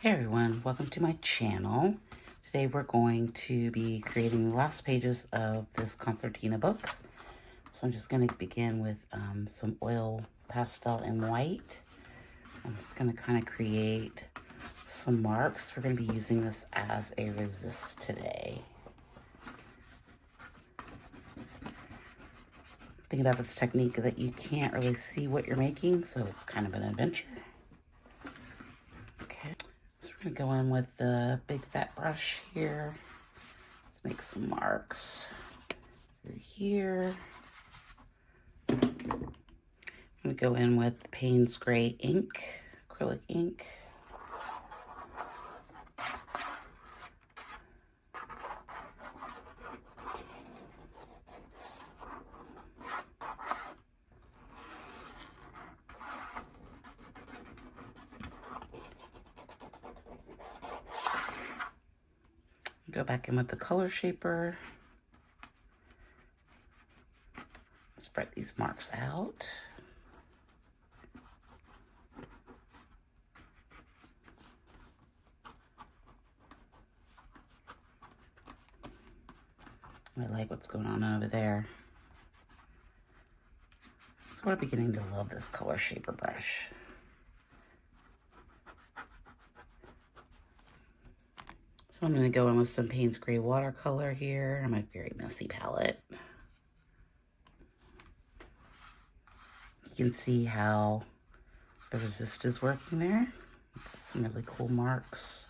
Hey everyone, welcome to my channel. Today we're going to be creating the last pages of this concertina book. So I'm just going to begin with some oil pastel and white. I'm just going to kind of create some marks. We're going to be using this as a resist today. Think about this technique that you can't really see what you're making, so it's kind of an adventure. Okay. So we're going to go in with the big fat brush here. Let's make some marks through here. I'm going to go in with Payne's Gray ink, acrylic ink. Go back in with the color shaper. Spread these marks out. I like what's going on over there. Sort of beginning to love this color shaper brush. So I'm going to go in with some Payne's Gray watercolor here on my very messy palette. You can see how the resist is working there. Got some really cool marks.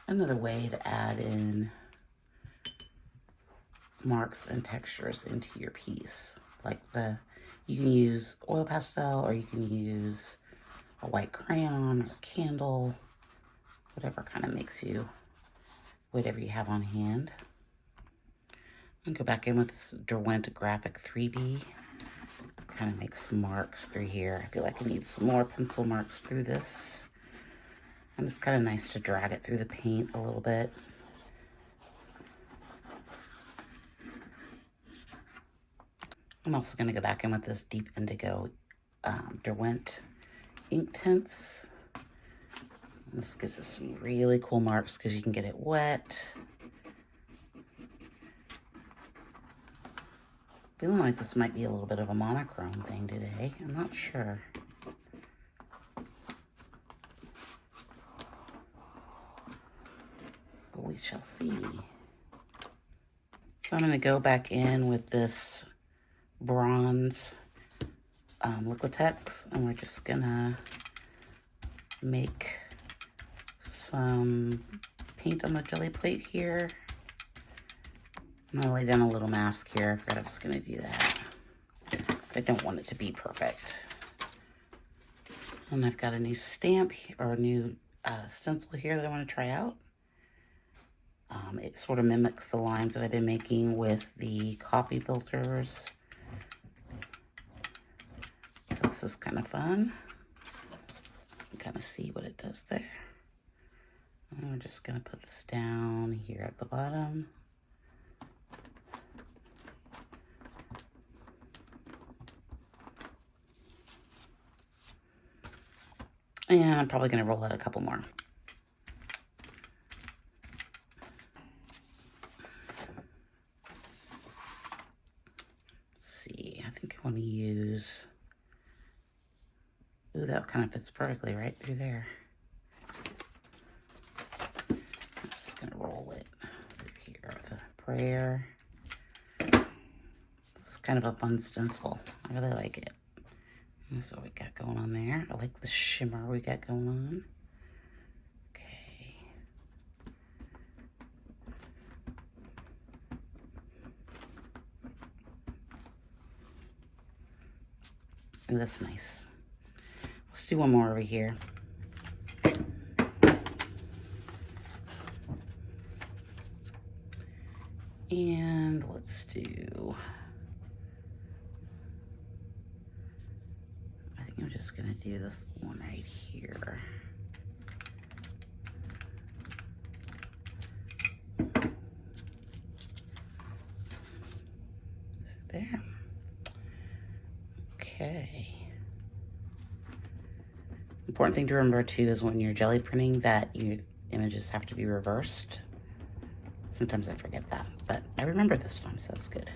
Another way to add in marks and textures into your piece. Like you can use oil pastel, or you can use a white crayon or a candle, whatever kind of makes you, whatever you have on hand. I'm gonna go back in with this Derwent Graphic 3B. Kind of make some marks through here. I feel like I need some more pencil marks through this. And it's kind of nice to drag it through the paint a little bit. I'm also going to go back in with this Deep Indigo Derwent ink tints. This gives us some really cool marks because you can get it wet. Feeling like this might be a little bit of a monochrome thing today. I'm not sure. But we shall see. So I'm going to go back in with this bronze Liquitex, and we're just going to make some paint on the jelly plate here. I'm going to lay down a little mask here. I forgot I was going to do that. I don't want it to be perfect. And I've got a new stamp or a new stencil here that I want to try out. It sort of mimics the lines that I've been making with the coffee filters. So this is kind of fun. You can kind of see what it does there. And we're just going to put this down here at the bottom. And I'm probably going to roll out a couple more. Let's see, I think I want to use, ooh, that kind of fits perfectly right through there. I'm just going to roll it through here with a prayer. This is kind of a fun stencil. I really like it. That's what we got going on there. I like the shimmer we got going on. Okay. Ooh, that's nice. Let's do one more over here. And let's do, I think I'm just gonna do this one right here. There. Okay. Okay. Important thing to remember too is when you're jelly printing that your images have to be reversed. Sometimes I forget that, but I remember this time, so that's good.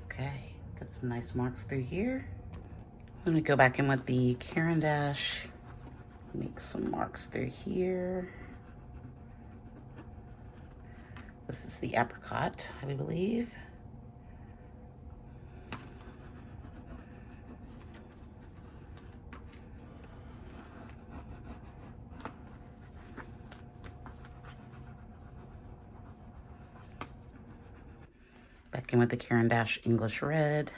Okay, got some nice marks through here. Let me go back in with the Caran d'Ache, make some marks through here. This is the apricot, I believe. Back in with the Caran d'Ache English Red.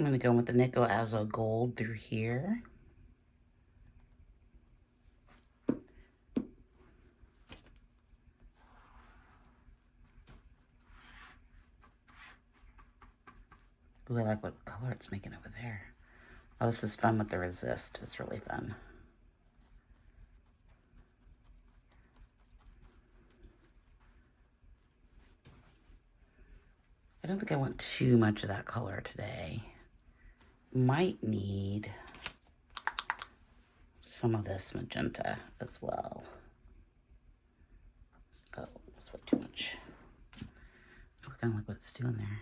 I'm going to go with the Nico Azo Gold through here. Ooh, I like what color it's making over there. Oh, this is fun with the resist. It's really fun. I don't think I want too much of that color today. Might need some of this magenta as well. Oh, that's way too much. I kind of like what it's doing there.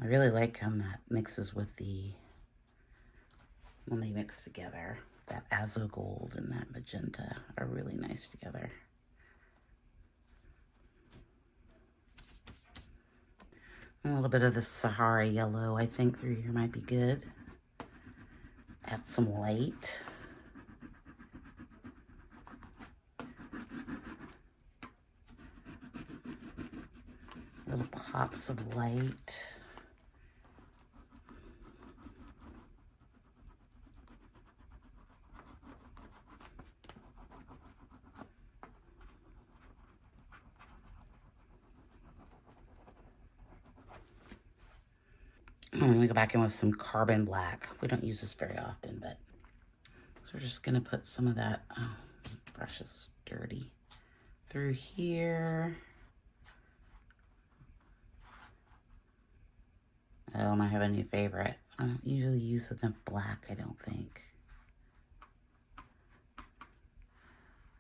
I really like how that mixes with the, when they mix together, that Azo Gold and that magenta are really nice together. A little bit of the Sahara yellow, I think, through here might be good. Add some light. Little pops of light. I'm gonna go back in with some carbon black. We don't use this very often, but so we're just gonna put some of that, oh, brush is dirty, through here. Oh, I might have a new favorite. I don't usually use enough black, I don't think.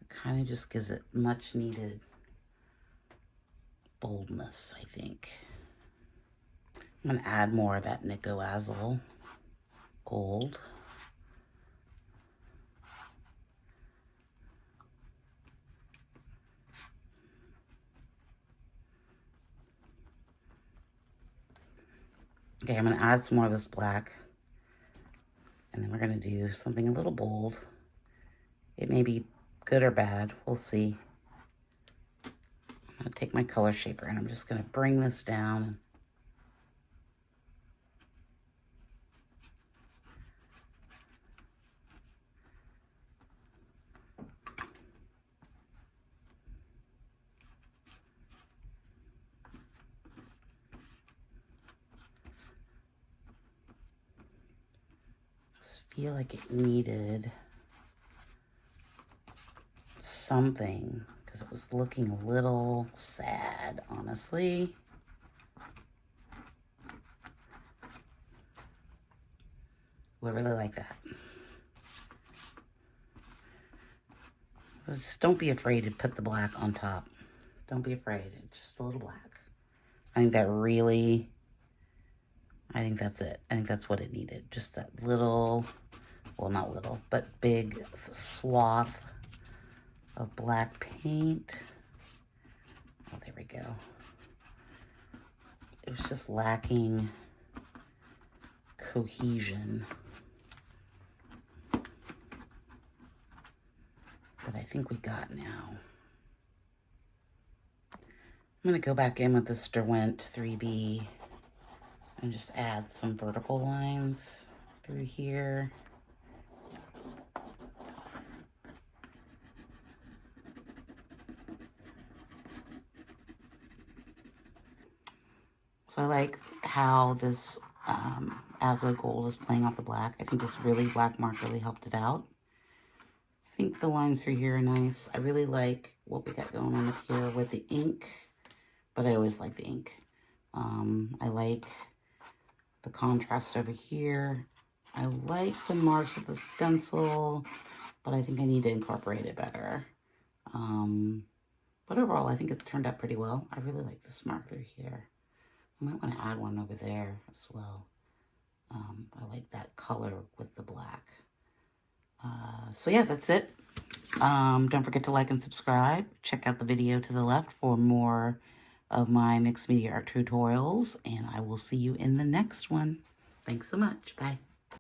It kind of just gives it much needed boldness, I think. I'm gonna add more of that Nico Azo Gold. Okay, I'm gonna add some more of this black. And then we're gonna do something a little bold. It may be good or bad, we'll see. I'm gonna take my color shaper and I'm just gonna bring this down. Feel like it needed something because it was looking a little sad, honestly. I really like that. Just don't be afraid to put the black on top. Don't be afraid. Just a little black. I think that really, I think that's it. I think that's what it needed. Just that little, well, not little, but big swath of black paint. Oh, there we go. It was just lacking cohesion. that I think we got now. I'm going to go back in with the Derwent 3B and just add some vertical lines through here. So I like how this Azo Gold is playing off the black. I think this really black mark really helped it out. I think the lines through here are nice. I really like what we got going on up here with the ink, but I always like the ink. I like the contrast over here. I like the marks of the stencil, but I think I need to incorporate it better. But overall, I think it turned out pretty well. I really like this mark through here. I might want to add one over there as well. I like that color with the black. So yeah, that's it. Don't forget to like and subscribe. Check out the video to the left for more of my mixed media art tutorials, and I will see you in the next one. Thanks so much. Bye.